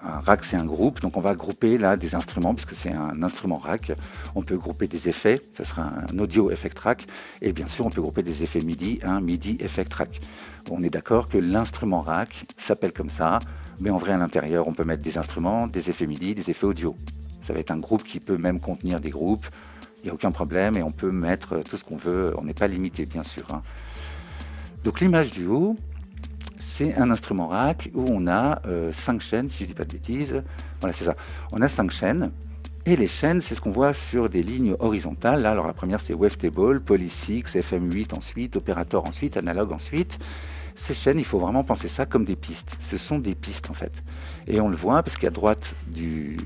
un rack, c'est un groupe, donc on va grouper là des instruments, puisque c'est un instrument rack. On peut grouper des effets, ce sera un audio effect rack, et bien sûr on peut grouper des effets MIDI, un MIDI effect rack. On est d'accord que l'instrument rack s'appelle comme ça, mais en vrai à l'intérieur on peut mettre des instruments, des effets MIDI, des effets audio. Ça va être un groupe qui peut même contenir des groupes, il n'y a aucun problème, et on peut mettre tout ce qu'on veut, on n'est pas limité bien sûr, hein. Donc l'image du haut, c'est un instrument rack où on a 5 chaînes, si je ne dis pas de bêtises. Voilà, c'est ça. On a 5 chaînes. Et les chaînes, c'est ce qu'on voit sur des lignes horizontales. Là, alors la première, c'est Wavetable, Poly6, FM8 ensuite, Operator ensuite, Analog ensuite. Ces chaînes, il faut vraiment penser ça comme des pistes. Ce sont des pistes, en fait. Et on le voit parce qu'à droite du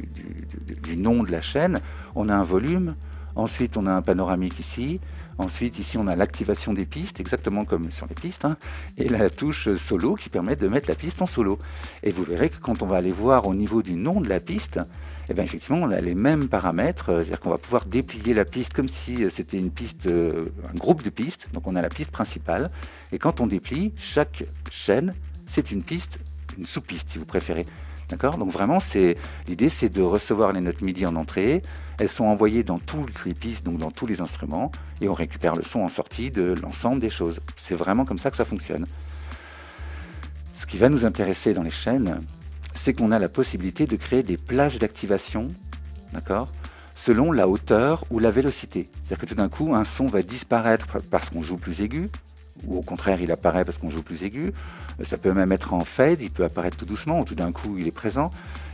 nom de la chaîne, on a un volume. Ensuite, on a un panoramique ici. Ensuite, ici, on a l'activation des pistes, exactement comme sur les pistes, hein, et la touche solo qui permet de mettre la piste en solo. Et vous verrez que quand on va aller voir au niveau du nom de la piste, eh bien, effectivement, on a les mêmes paramètres, c'est-à-dire qu'on va pouvoir déplier la piste comme si c'était une piste, un groupe de pistes. Donc, on a la piste principale, et quand on déplie, chaque chaîne, c'est une piste, une sous-piste, si vous préférez. D'accord? Donc vraiment, l'idée, c'est de recevoir les notes MIDI en entrée. Elles sont envoyées dans toutes les pistes, donc dans tous les instruments, et on récupère le son en sortie de l'ensemble des choses. C'est vraiment comme ça que ça fonctionne. Ce qui va nous intéresser dans les chaînes, c'est qu'on a la possibilité de créer des plages d'activation, d'accord, selon la hauteur ou la vélocité. C'est-à-dire que tout d'un coup, un son va disparaître parce qu'on joue plus aigu, ou au contraire il apparaît parce qu'on joue plus aigu. Ça peut même être en fade, il peut apparaître tout doucement, ou tout d'un coup il est présent.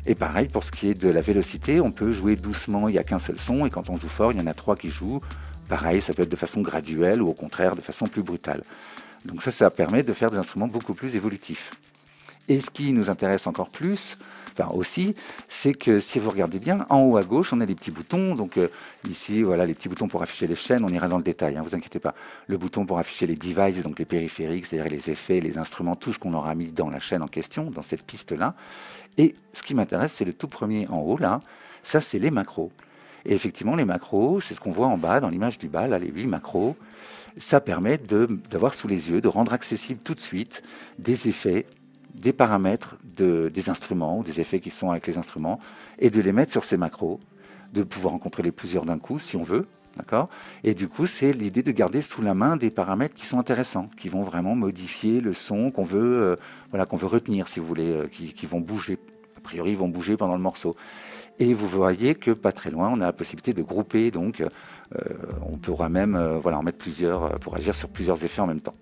Et pareil pour ce qui est de la vélocité, on peut jouer doucement, il n'y a qu'un seul son, et quand on joue fort, il y en a 3 qui jouent. Pareil, ça peut être de façon graduelle, ou au contraire de façon plus brutale. Donc ça permet de faire des instruments beaucoup plus évolutifs. Et ce qui nous intéresse encore plus, enfin aussi, c'est que si vous regardez bien, en haut à gauche, on a des petits boutons. Donc ici, voilà, les petits boutons pour afficher les chaînes, on ira dans le détail, hein, vous inquiétez pas. Le bouton pour afficher les devices, donc les périphériques, c'est-à-dire les effets, les instruments, tout ce qu'on aura mis dans la chaîne en question, dans cette piste-là. Et ce qui m'intéresse, c'est le tout premier en haut, là. Ça, c'est les macros. Et effectivement, les macros, c'est ce qu'on voit en bas, dans l'image du bas, là, les 8 macros. Ça permet d'avoir sous les yeux, de rendre accessible tout de suite des effets, des paramètres des instruments ou des effets qui sont avec les instruments et de les mettre sur ces macros, de pouvoir en contrôler plusieurs d'un coup si on veut, d'accord. Et du coup, c'est l'idée de garder sous la main des paramètres qui sont intéressants, qui vont vraiment modifier le son qu'on veut, voilà, qu'on veut retenir, si vous voulez, qui vont bouger. A priori, ils vont bouger pendant le morceau. Et vous voyez que pas très loin, on a la possibilité de grouper, donc on pourra même voilà, en mettre plusieurs pour agir sur plusieurs effets en même temps.